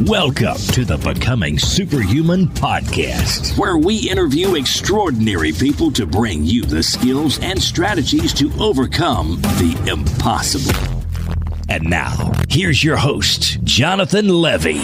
Welcome to the Becoming SuperHuman podcast, where we interview extraordinary people to bring you the skills and strategies to overcome the impossible. And now, here's your host, Jonathan Levy.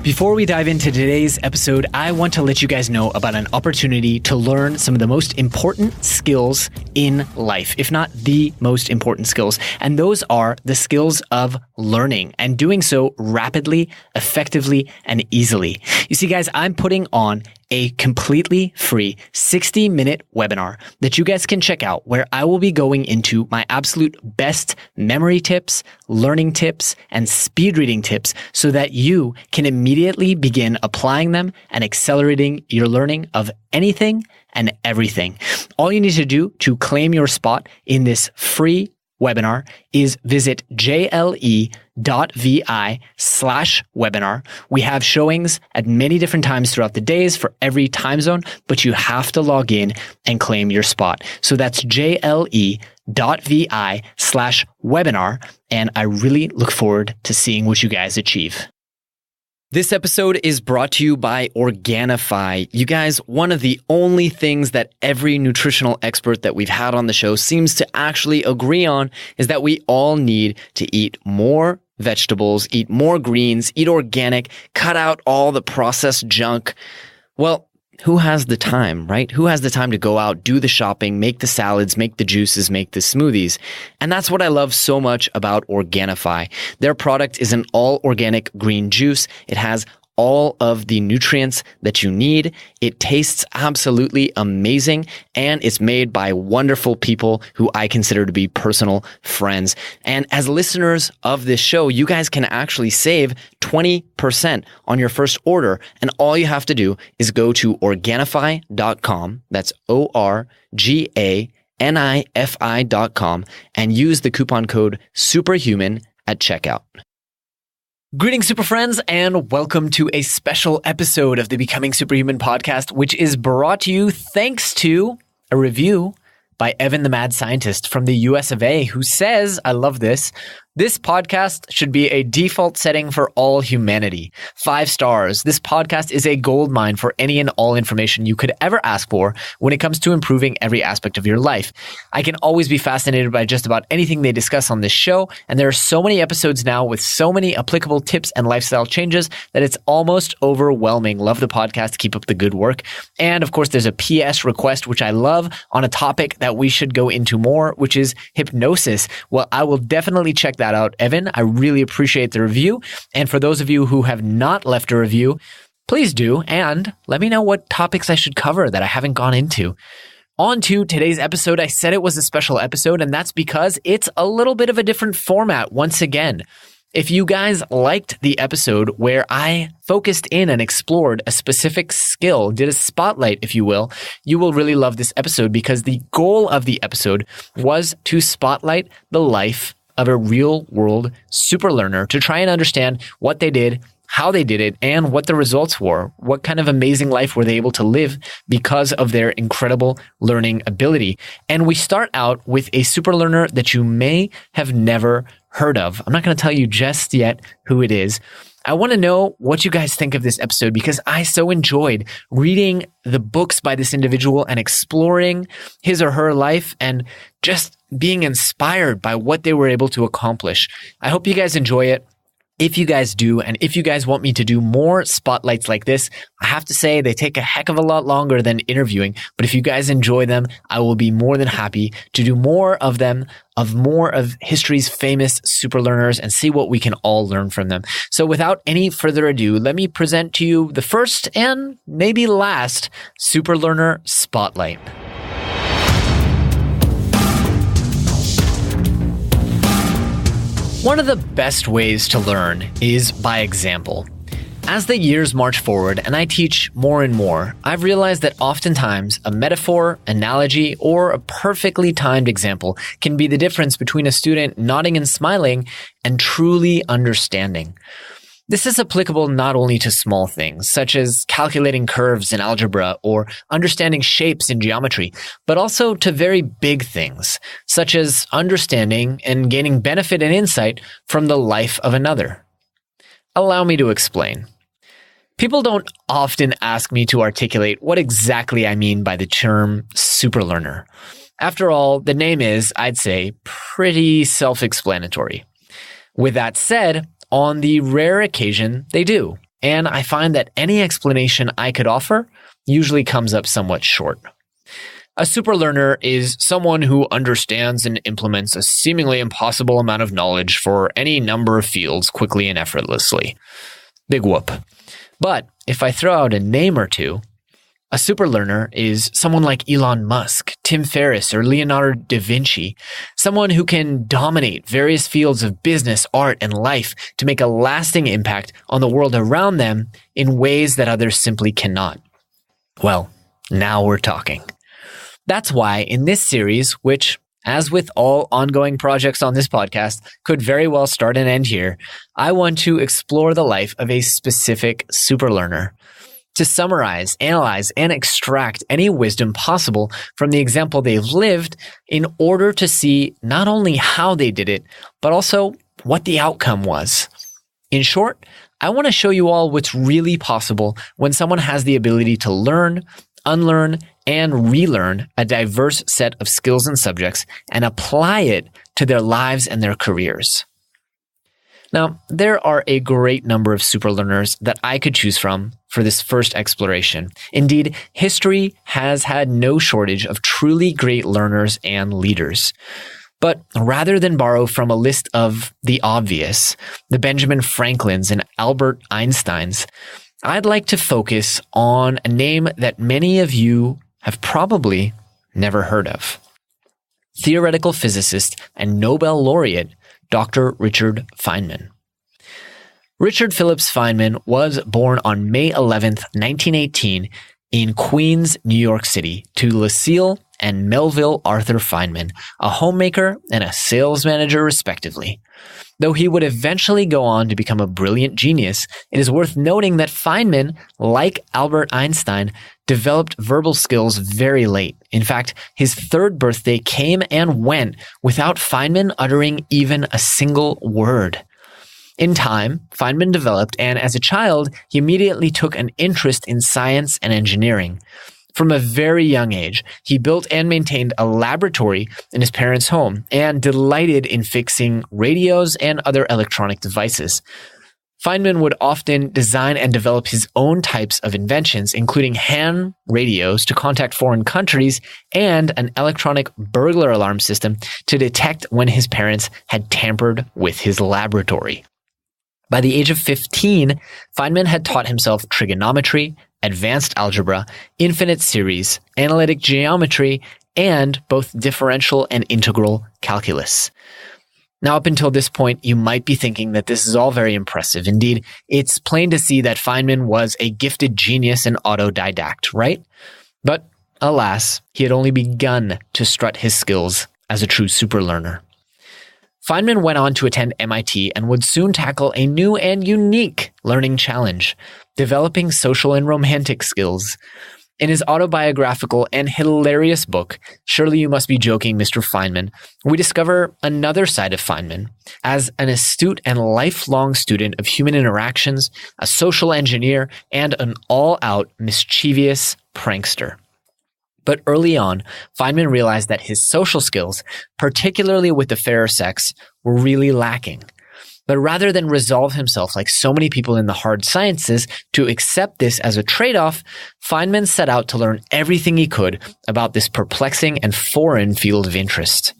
Before we dive into today's episode, I want to let you guys know about an opportunity to learn some of the most important skills in life, if not the most important skills. And those are the skills of learning and doing so rapidly, effectively, and easily. You see, guys, I'm putting on a completely free 60-minute webinar that you guys can check out, where I will be going into my absolute best memory tips, learning tips, and speed reading tips so that you can immediately begin applying them and accelerating your learning of anything and everything. All you need to do to claim your spot in this free webinar is visit jle.vi/webinar. We have showings at many different times throughout the days for every time zone, but you have to log in and claim your spot. So that's jle.vi/webinar. And I really look forward to seeing what you guys achieve. This episode is brought to you by Organifi. You guys, one of the only things that every nutritional expert that we've had on the show seems to actually agree on is that we all need to eat more vegetables, eat more greens, eat organic, cut out all the processed junk. Well, who has the time, right? Who has the time to go out, do the shopping, make the salads, make the juices, make the smoothies? And that's what I love so much about Organifi. Their product is an all-organic green juice. It has all of the nutrients that you need. It tastes absolutely amazing, and it's made by wonderful people who I consider to be personal friends. And as listeners of this show, you guys can actually save 20% on your first order. And all you have to do is go to Organifi.com. That's ORGANIFI.com and use the coupon code SuperHuman at checkout. Greetings, Super Friends, and welcome to a special episode of the Becoming SuperHuman podcast, which is brought to you thanks to a review by Evan the Mad Scientist from the US of A, who says, I love this podcast should be a default setting for all humanity. 5 stars. This podcast is a goldmine for any and all information you could ever ask for when it comes to improving every aspect of your life. I can always be fascinated by just about anything they discuss on this show, and there are so many episodes now with so many applicable tips and lifestyle changes that it's almost overwhelming. Love the podcast. Keep up the good work. And of course, there's a PS request, which I love, on a topic that we should go into more, which is hypnosis. Well, I will definitely check that out, Evan. I really appreciate the review. And for those of you who have not left a review, please do. And let me know what topics I should cover that I haven't gone into. On to today's episode. I said it was a special episode, and that's because it's a little bit of a different format once again. If you guys liked the episode where I focused in and explored a specific skill, did a spotlight, if you will really love this episode, because the goal of the episode was to spotlight the life of a real-world SuperLearner to try and understand what they did, how they did it, and what the results were. What kind of amazing life were they able to live because of their incredible learning ability? And we start out with a SuperLearner that you may have never heard of. I'm not going to tell you just yet who it is. I want to know what you guys think of this episode because I so enjoyed reading the books by this individual and exploring his or her life and just being inspired by what they were able to accomplish. I hope you guys enjoy it. If you guys do, and if you guys want me to do more spotlights like this, I have to say they take a heck of a lot longer than interviewing. But if you guys enjoy them, I will be more than happy to do more of them, of more of history's famous SuperLearners, and see what we can all learn from them. So without any further ado, let me present to you the first and maybe last SuperLearner Spotlight. One of the best ways to learn is by example. As the years march forward and I teach more and more, I've realized that oftentimes a metaphor, analogy, or a perfectly timed example can be the difference between a student nodding and smiling and truly understanding. This is applicable not only to small things, such as calculating curves in algebra or understanding shapes in geometry, but also to very big things, such as understanding and gaining benefit and insight from the life of another. Allow me to explain. People don't often ask me to articulate what exactly I mean by the term SuperLearner. After all, the name is, I'd say, pretty self-explanatory. With that said, on the rare occasion, they do. And I find that any explanation I could offer usually comes up somewhat short. A SuperLearner is someone who understands and implements a seemingly impossible amount of knowledge for any number of fields quickly and effortlessly. Big whoop. But if I throw out a name or two, a SuperLearner is someone like Elon Musk, Tim Ferriss, or Leonardo da Vinci, someone who can dominate various fields of business, art, and life to make a lasting impact on the world around them in ways that others simply cannot. Well, now we're talking. That's why in this series, which, as with all ongoing projects on this podcast, could very well start and end here, I want to explore the life of a specific SuperLearner. To summarize, analyze, and extract any wisdom possible from the example they've lived in order to see not only how they did it, but also what the outcome was. In short, I want to show you all what's really possible when someone has the ability to learn, unlearn, and relearn a diverse set of skills and subjects and apply it to their lives and their careers. Now, there are a great number of SuperLearners that I could choose from for this first exploration. Indeed, history has had no shortage of truly great learners and leaders. But rather than borrow from a list of the obvious, the Benjamin Franklins and Albert Einsteins, I'd like to focus on a name that many of you have probably never heard of. Theoretical physicist and Nobel laureate, Dr. Richard Fineman. Richard Phillips Feynman was born on May 11th, 1918 in Queens, New York City to Lucille and Melville Arthur Feynman, a homemaker and a sales manager respectively. Though he would eventually go on to become a brilliant genius, it is worth noting that Feynman, like Albert Einstein, developed verbal skills very late. In fact, his third birthday came and went without Feynman uttering even a single word. In time, Feynman developed, and as a child, he immediately took an interest in science and engineering. From a very young age, he built and maintained a laboratory in his parents' home and delighted in fixing radios and other electronic devices. Feynman would often design and develop his own types of inventions, including hand radios to contact foreign countries and an electronic burglar alarm system to detect when his parents had tampered with his laboratory. By the age of 15, Feynman had taught himself trigonometry, advanced algebra, infinite series, analytic geometry, and both differential and integral calculus. Now, up until this point, you might be thinking that this is all very impressive. Indeed, it's plain to see that Feynman was a gifted genius and autodidact, right? But alas, he had only begun to strut his skills as a true SuperLearner. Feynman went on to attend MIT and would soon tackle a new and unique learning challenge, developing social and romantic skills. In his autobiographical and hilarious book, Surely You Must Be Joking, Mr. Feynman, we discover another side of Feynman as an astute and lifelong student of human interactions, a social engineer, and an all-out mischievous prankster. But early on, Feynman realized that his social skills, particularly with the fairer sex, were really lacking. But rather than resolve himself like so many people in the hard sciences to accept this as a trade-off, Feynman set out to learn everything he could about this perplexing and foreign field of interest.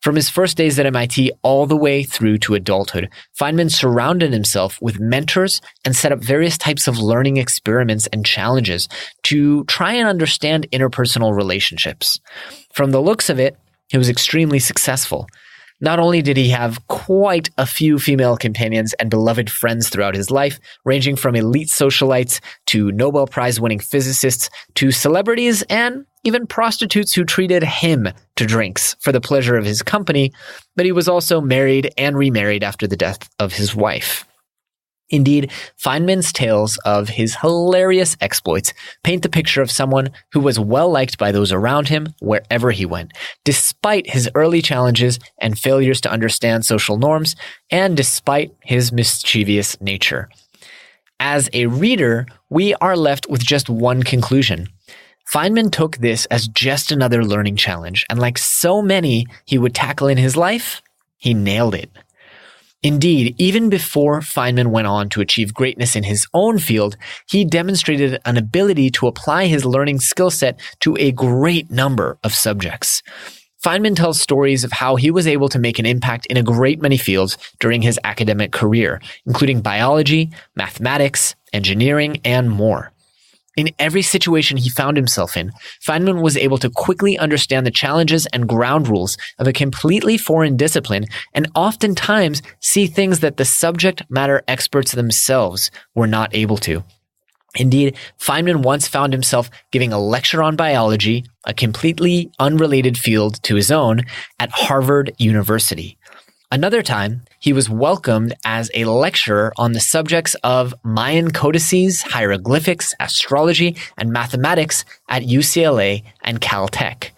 From his first days at MIT all the way through to adulthood, Feynman surrounded himself with mentors and set up various types of learning experiments and challenges to try and understand interpersonal relationships. From the looks of it, he was extremely successful. Not only did he have quite a few female companions and beloved friends throughout his life, ranging from elite socialites to Nobel Prize-winning physicists to celebrities and even prostitutes who treated him to drinks for the pleasure of his company, but he was also married and remarried after the death of his wife. Indeed, Feynman's tales of his hilarious exploits paint the picture of someone who was well liked by those around him wherever he went, despite his early challenges and failures to understand social norms, and despite his mischievous nature. As a reader, we are left with just one conclusion. Feynman took this as just another learning challenge, and like so many he would tackle in his life, he nailed it. Indeed, even before Feynman went on to achieve greatness in his own field, he demonstrated an ability to apply his learning skill set to a great number of subjects. Feynman tells stories of how he was able to make an impact in a great many fields during his academic career, including biology, mathematics, engineering, and more. In every situation he found himself in, Feynman was able to quickly understand the challenges and ground rules of a completely foreign discipline and oftentimes see things that the subject matter experts themselves were not able to. Indeed, Feynman once found himself giving a lecture on biology, a completely unrelated field to his own, at Harvard University. Another time, he was welcomed as a lecturer on the subjects of Mayan codices, hieroglyphics, astrology, and mathematics at UCLA and Caltech.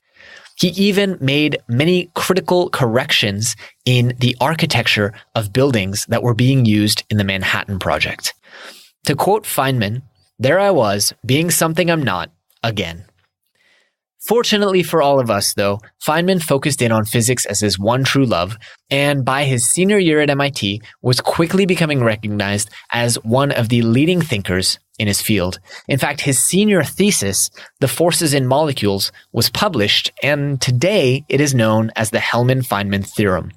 He even made many critical corrections in the architecture of buildings that were being used in the Manhattan Project. To quote Feynman, "There I was, being something I'm not, again." Fortunately for all of us, though, Feynman focused in on physics as his one true love, and by his senior year at MIT, was quickly becoming recognized as one of the leading thinkers in his field. In fact, his senior thesis, The Forces in Molecules, was published, and today it is known as the Hellman-Feynman Theorem.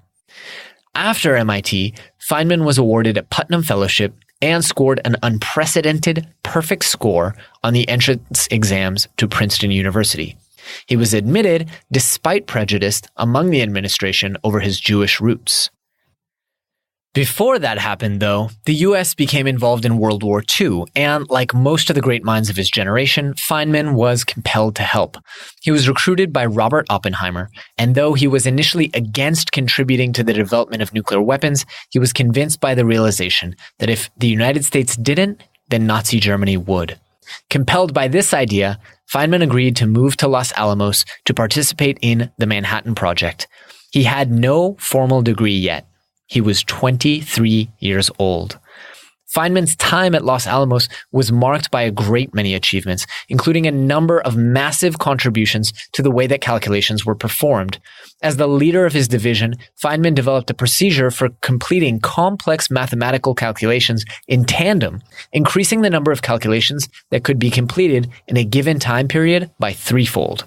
After MIT, Feynman was awarded a Putnam Fellowship and scored an unprecedented perfect score on the entrance exams to Princeton University. He was admitted despite prejudice among the administration over his Jewish roots. Before that happened, though, the US became involved in World War II, and like most of the great minds of his generation, Feynman was compelled to help. He was recruited by Robert Oppenheimer, and though he was initially against contributing to the development of nuclear weapons, he was convinced by the realization that if the United States didn't, then Nazi Germany would. Compelled by this idea, Feynman agreed to move to Los Alamos to participate in the Manhattan Project. He had no formal degree yet. He was 23 years old. Feynman's time at Los Alamos was marked by a great many achievements, including a number of massive contributions to the way that calculations were performed. As the leader of his division, Feynman developed a procedure for completing complex mathematical calculations in tandem, increasing the number of calculations that could be completed in a given time period by threefold.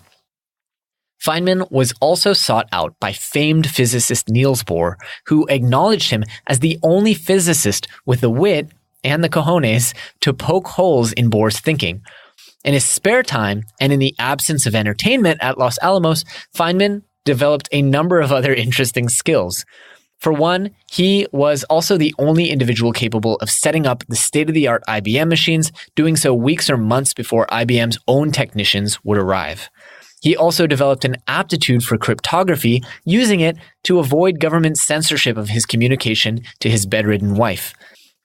Feynman was also sought out by famed physicist Niels Bohr, who acknowledged him as the only physicist with the wit and the cojones to poke holes in Bohr's thinking. In his spare time and in the absence of entertainment at Los Alamos, Feynman developed a number of other interesting skills. For one, he was also the only individual capable of setting up the state-of-the-art IBM machines, doing so weeks or months before IBM's own technicians would arrive. He also developed an aptitude for cryptography, using it to avoid government censorship of his communication to his bedridden wife.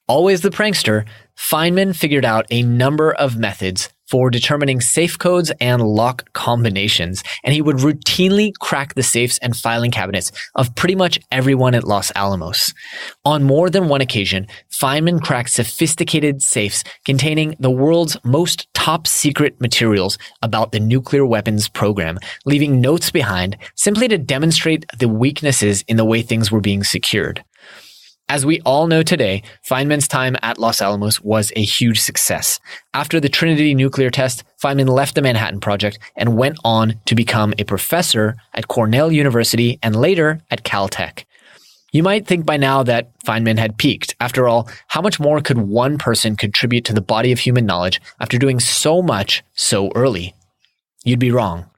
Always the prankster, Feynman figured out a number of methods for determining safe codes and lock combinations, and he would routinely crack the safes and filing cabinets of pretty much everyone at Los Alamos. On more than one occasion, Feynman cracked sophisticated safes containing the world's most top-secret materials about the nuclear weapons program, leaving notes behind simply to demonstrate the weaknesses in the way things were being secured. As we all know today, Feynman's time at Los Alamos was a huge success. After the Trinity nuclear test, Feynman left the Manhattan Project and went on to become a professor at Cornell University and later at Caltech. You might think by now that Feynman had peaked. After all, how much more could one person contribute to the body of human knowledge after doing so much so early? You'd be wrong.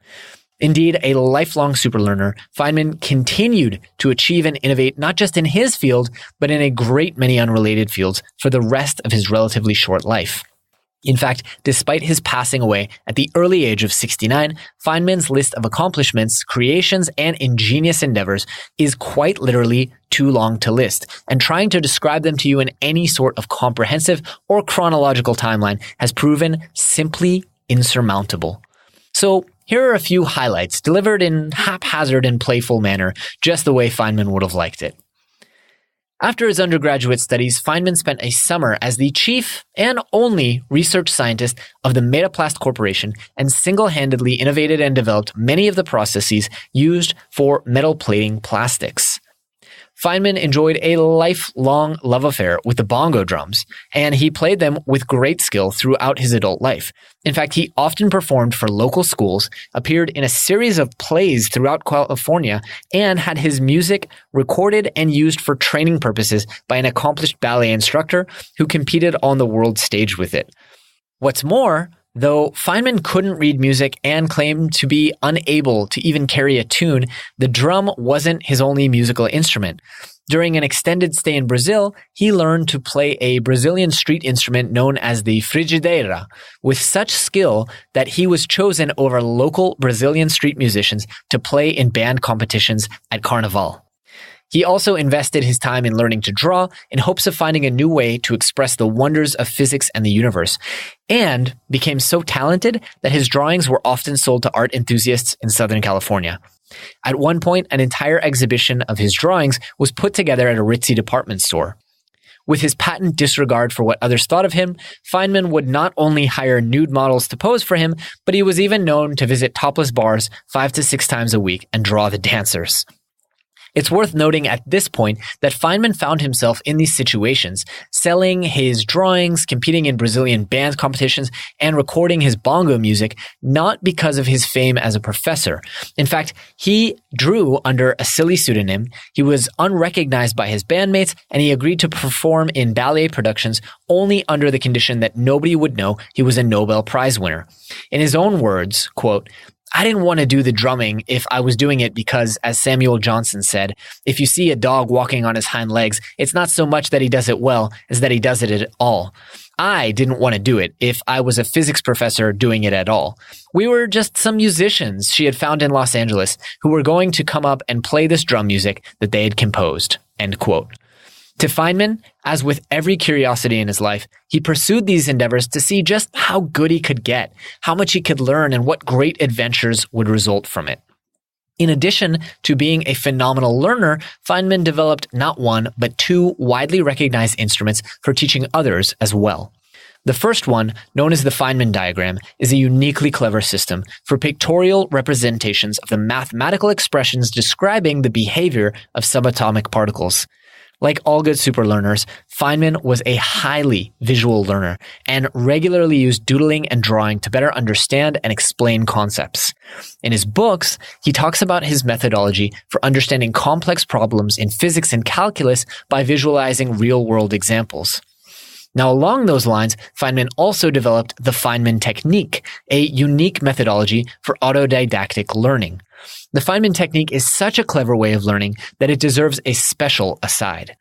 Indeed, a lifelong superlearner, Feynman continued to achieve and innovate not just in his field, but in a great many unrelated fields for the rest of his relatively short life. In fact, despite his passing away at the early age of 69, Feynman's list of accomplishments, creations, and ingenious endeavors is quite literally too long to list, and trying to describe them to you in any sort of comprehensive or chronological timeline has proven simply insurmountable. So here are a few highlights delivered in haphazard and playful manner, just the way Feynman would have liked it. After his undergraduate studies, Feynman spent a summer as the chief and only research scientist of the Metaplast Corporation and single-handedly innovated and developed many of the processes used for metal plating plastics. Feynman enjoyed a lifelong love affair with the bongo drums, and he played them with great skill throughout his adult life. In fact, he often performed for local schools, appeared in a series of plays throughout California, and had his music recorded and used for training purposes by an accomplished ballet instructor who competed on the world stage with it. What's more, though Feynman couldn't read music and claimed to be unable to even carry a tune, the drum wasn't his only musical instrument. During an extended stay in Brazil, he learned to play a Brazilian street instrument known as the frigideira with such skill that he was chosen over local Brazilian street musicians to play in band competitions at Carnival. He also invested his time in learning to draw in hopes of finding a new way to express the wonders of physics and the universe, and became so talented that his drawings were often sold to art enthusiasts in Southern California. At one point, an entire exhibition of his drawings was put together at a ritzy department store. With his patent disregard for what others thought of him, Feynman would not only hire nude models to pose for him, but he was even known to visit topless bars 5 to 6 times a week and draw the dancers. It's worth noting at this point that Feynman found himself in these situations, selling his drawings, competing in Brazilian band competitions, and recording his bongo music, not because of his fame as a professor. In fact, he drew under a silly pseudonym, he was unrecognized by his bandmates, and he agreed to perform in ballet productions only under the condition that nobody would know he was a Nobel Prize winner. In his own words, quote, "I didn't want to do the drumming if I was doing it because, as Samuel Johnson said, if you see a dog walking on his hind legs, it's not so much that he does it well as that he does it at all. I didn't want to do it if I was a physics professor doing it at all. We were just some musicians she had found in Los Angeles who were going to come up and play this drum music that they had composed." End quote. To Feynman, as with every curiosity in his life, he pursued these endeavors to see just how good he could get, how much he could learn, and what great adventures would result from it. In addition to being a phenomenal learner, Feynman developed not one, but 2 widely recognized instruments for teaching others as well. The first one, known as the Feynman Diagram, is a uniquely clever system for pictorial representations of the mathematical expressions describing the behavior of subatomic particles. Like all good superlearners, Feynman was a highly visual learner and regularly used doodling and drawing to better understand and explain concepts. In his books, he talks about his methodology for understanding complex problems in physics and calculus by visualizing real-world examples. Now, along those lines, Feynman also developed the Feynman technique, a unique methodology for autodidactic learning. The Feynman technique is such a clever way of learning that it deserves a special aside.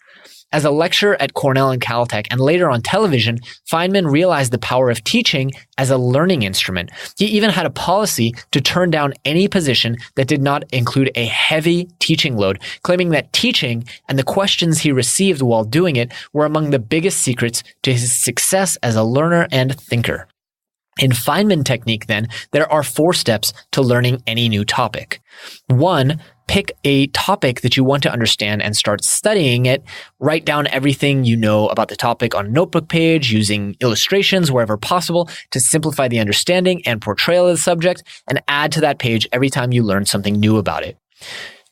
As a lecturer at Cornell and Caltech and later on television, Feynman realized the power of teaching as a learning instrument. He even had a policy to turn down any position that did not include a heavy teaching load, claiming that teaching and the questions he received while doing it were among the biggest secrets to his success as a learner and thinker. In Feynman technique, then, there are 4 steps to learning any new topic. 1, pick a topic that you want to understand and start studying it. Write down everything you know about the topic on a notebook page using illustrations wherever possible to simplify the understanding and portrayal of the subject, and add to that page every time you learn something new about it.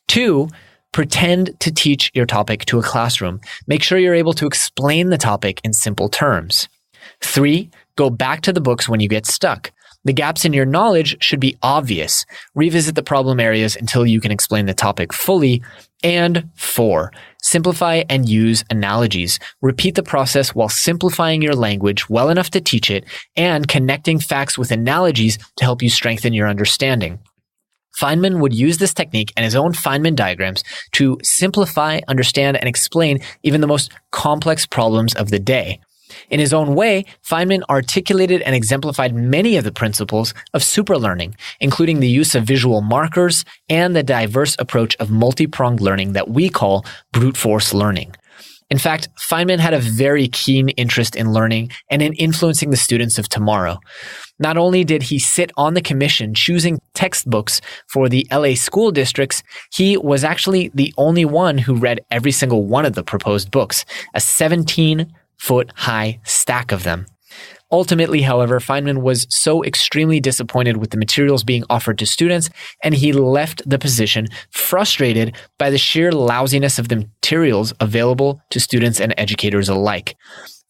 2, pretend to teach your topic to a classroom. Make sure you're able to explain the topic in simple terms. 3, go back to the books when you get stuck. The gaps in your knowledge should be obvious. Revisit the problem areas until you can explain the topic fully. And 4, simplify and use analogies. Repeat the process while simplifying your language well enough to teach it and connecting facts with analogies to help you strengthen your understanding. Feynman would use this technique and his own Feynman diagrams to simplify, understand, and explain even the most complex problems of the day. In his own way, Feynman articulated and exemplified many of the principles of superlearning, including the use of visual markers and the diverse approach of multi-pronged learning that we call brute force learning. In fact, Feynman had a very keen interest in learning and in influencing the students of tomorrow. Not only did he sit on the commission choosing textbooks for the LA school districts, he was actually the only one who read every single one of the proposed books, a 17-foot high stack of them. Ultimately, however, Feynman was so extremely disappointed with the materials being offered to students, and he left the position frustrated by the sheer lousiness of the materials available to students and educators alike.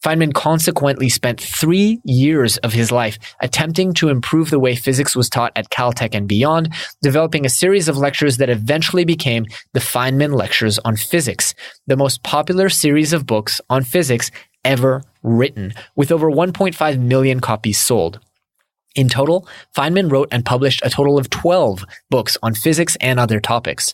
Feynman consequently spent 3 years of his life attempting to improve the way physics was taught at Caltech and beyond, developing a series of lectures that eventually became the Feynman Lectures on Physics, the most popular series of books on physics ever written, with over 1.5 million copies sold. In total, Feynman wrote and published a total of 12 books on physics and other topics.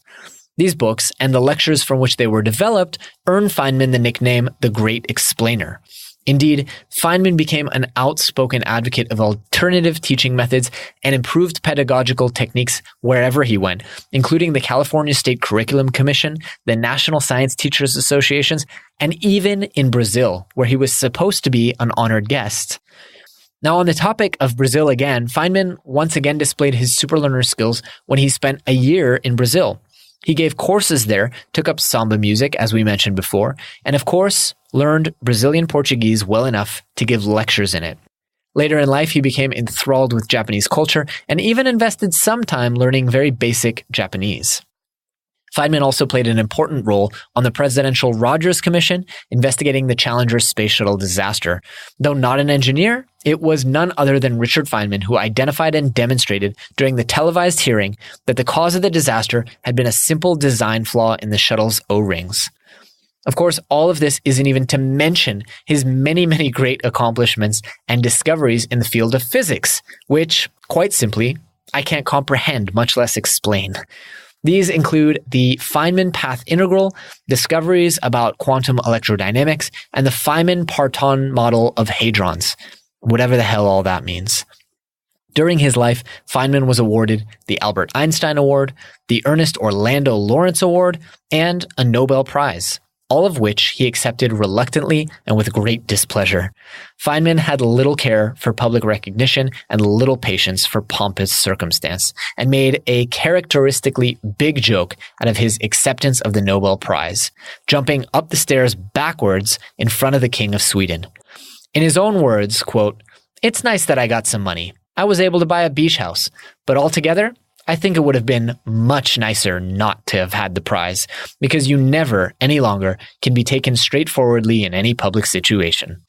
These books, and the lectures from which they were developed, earned Feynman the nickname the Great Explainer. Indeed, Feynman became an outspoken advocate of alternative teaching methods and improved pedagogical techniques wherever he went, including the California State Curriculum Commission, the National Science Teachers Associations, and even in Brazil, where he was supposed to be an honored guest. Now, on the topic of Brazil again, Feynman once again displayed his superlearner skills when he spent a year in Brazil. He gave courses there, took up samba music, as we mentioned before, and of course, learned Brazilian Portuguese well enough to give lectures in it. Later in life, he became enthralled with Japanese culture and even invested some time learning very basic Japanese. Feynman also played an important role on the Presidential Rogers Commission investigating the Challenger space shuttle disaster. Though not an engineer, it was none other than Richard Fineman who identified and demonstrated during the televised hearing that the cause of the disaster had been a simple design flaw in the shuttle's O-rings. Of course, all of this isn't even to mention his many, many great accomplishments and discoveries in the field of physics, which, quite simply, I can't comprehend, much less explain. These include the Feynman path integral, discoveries about quantum electrodynamics, and the Feynman-Parton model of hadrons, whatever the hell all that means. During his life, Feynman was awarded the Albert Einstein Award, the Ernest Orlando Lawrence Award, and a Nobel Prize, all of which he accepted reluctantly and with great displeasure. Feynman had little care for public recognition and little patience for pompous circumstance, and made a characteristically big joke out of his acceptance of the Nobel Prize, jumping up the stairs backwards in front of the King of Sweden. In his own words, quote, "It's nice that I got some money. I was able to buy a beach house, but altogether, I think it would have been much nicer not to have had the prize, because you never any longer can be taken straightforwardly in any public situation."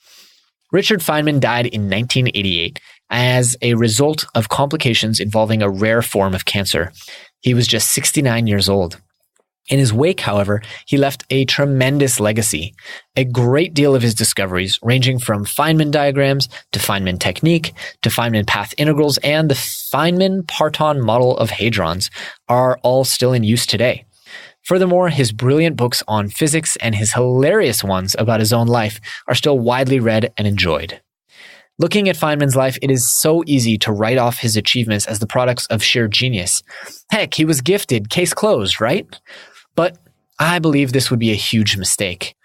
Richard Fineman died in 1988 as a result of complications involving a rare form of cancer. He was just 69 years old. In his wake, however, he left a tremendous legacy. A great deal of his discoveries, ranging from Feynman diagrams to Feynman technique to Feynman path integrals and the Feynman-Parton model of hadrons, are all still in use today. Furthermore, his brilliant books on physics and his hilarious ones about his own life are still widely read and enjoyed. Looking at Feynman's life, it is so easy to write off his achievements as the products of sheer genius. Heck, he was gifted, case closed, right? But I believe this would be a huge mistake.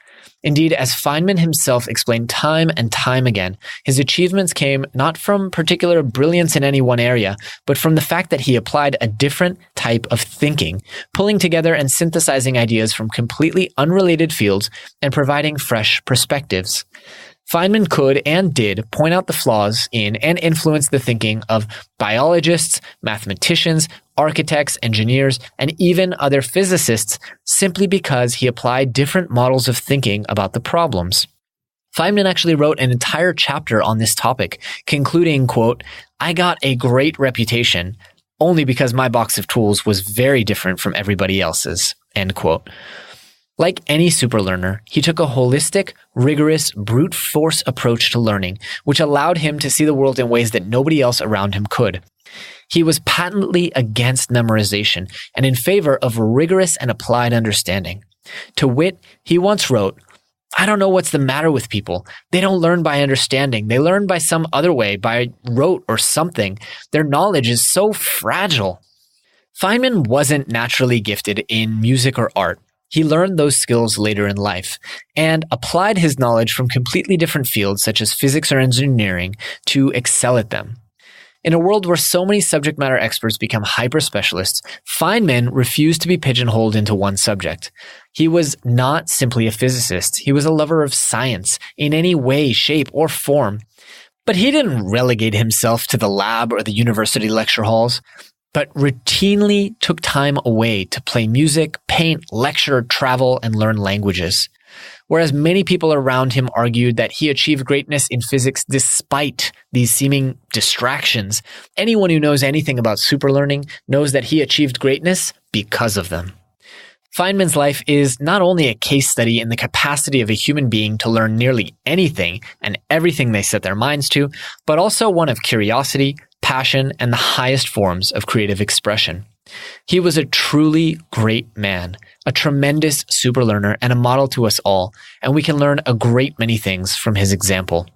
Indeed, as Feynman himself explained time and time again, his achievements came not from particular brilliance in any one area, but from the fact that he applied a different type of thinking, pulling together and synthesizing ideas from completely unrelated fields and providing fresh perspectives. Feynman could and did point out the flaws in and influence the thinking of biologists, mathematicians, architects, engineers, and even other physicists simply because he applied different models of thinking about the problems. Feynman actually wrote an entire chapter on this topic, concluding, quote, "I got a great reputation only because my box of tools was very different from everybody else's," end quote. Like any superlearner, he took a holistic, rigorous, brute force approach to learning, which allowed him to see the world in ways that nobody else around him could. He was patently against memorization and in favor of rigorous and applied understanding. To wit, he once wrote, I don't know what's the matter with people. They don't learn by understanding. They learn by some other way, by rote or something. Their knowledge is so fragile. Feynman wasn't naturally gifted in music or art. He learned those skills later in life and applied his knowledge from completely different fields such as physics or engineering to excel at them. In a world where so many subject matter experts become hyper-specialists, Feynman refused to be pigeonholed into one subject. He was not simply a physicist. He was a lover of science in any way, shape, or form. But he didn't relegate himself to the lab or the university lecture halls, but routinely took time away to play music, paint, lecture, travel, and learn languages. Whereas many people around him argued that he achieved greatness in physics despite these seeming distractions, anyone who knows anything about superlearning knows that he achieved greatness because of them. Feynman's life is not only a case study in the capacity of a human being to learn nearly anything and everything they set their minds to, but also one of curiosity, passion, and the highest forms of creative expression. He was a truly great man, a tremendous superlearner, and a model to us all, and we can learn a great many things from his example.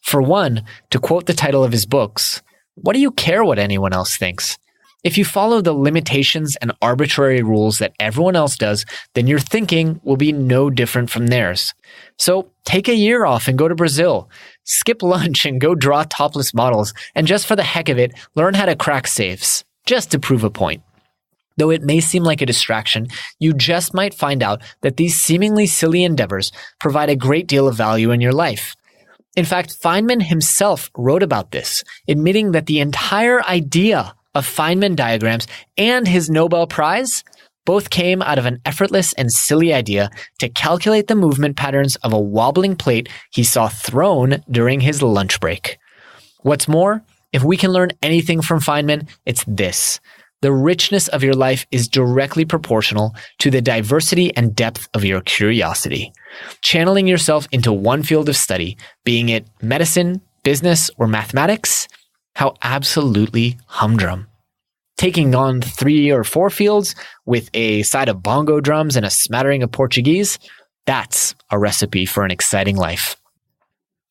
For one, to quote the title of his books, what do you care what anyone else thinks? If you follow the limitations and arbitrary rules that everyone else does, then your thinking will be no different from theirs. So take a year off and go to Brazil. Skip lunch and go draw topless models. And just for the heck of it, learn how to crack safes, just to prove a point. Though it may seem like a distraction, you just might find out that these seemingly silly endeavors provide a great deal of value in your life. In fact, Feynman himself wrote about this, admitting that the entire idea of Feynman diagrams and his Nobel Prize both came out of an effortless and silly idea to calculate the movement patterns of a wobbling plate he saw thrown during his lunch break. What's more, if we can learn anything from Feynman, it's this. The richness of your life is directly proportional to the diversity and depth of your curiosity. Channeling yourself into one field of study, being it medicine, business, or mathematics, how absolutely humdrum. Taking on 3 or 4 fields with a side of bongo drums and a smattering of Portuguese, that's a recipe for an exciting life.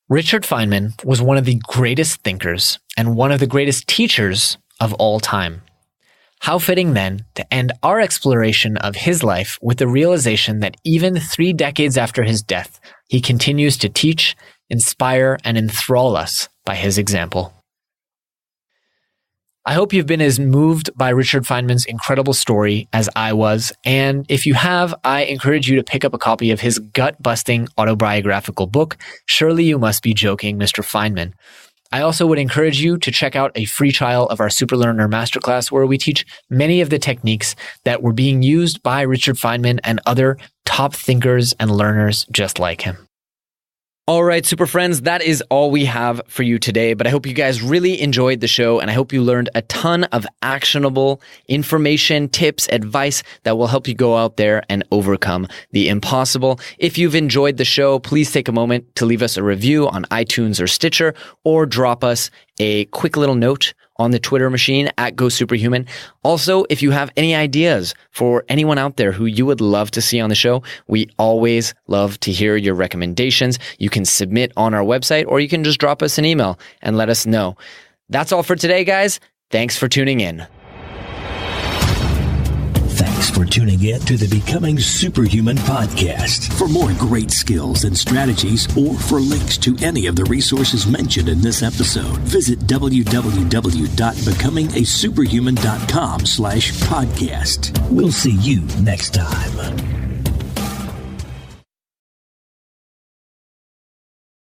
Richard Fineman was one of the greatest thinkers and one of the greatest teachers of all time. How fitting then to end our exploration of his life with the realization that even 3 decades after his death, he continues to teach, inspire, and enthrall us by his example. I hope you've been as moved by Richard Fineman's incredible story as I was, and if you have, I encourage you to pick up a copy of his gut-busting autobiographical book, Surely You Must Be Joking, Mr. Fineman. I also would encourage you to check out a free trial of our SuperLearner Masterclass, where we teach many of the techniques that were being used by Richard Fineman and other top thinkers and learners just like him. All right, super friends, that is all we have for you today, but I hope you guys really enjoyed the show, and I hope you learned a ton of actionable information, tips, advice that will help you go out there and overcome the impossible. If you've enjoyed the show, please take a moment to leave us a review on iTunes or Stitcher, or drop us a quick little note on the Twitter machine at GoSuperHuman. Also, if you have any ideas for anyone out there who you would love to see on the show, we always love to hear your recommendations. You can submit on our website, or you can just drop us an email and let us know. That's all for today, guys. Thanks for tuning in. Thanks for tuning in to the Becoming Superhuman podcast. For more great skills and strategies, or for links to any of the resources mentioned in this episode, visit www.becomingasuperhuman.com/podcast. We'll see you next time.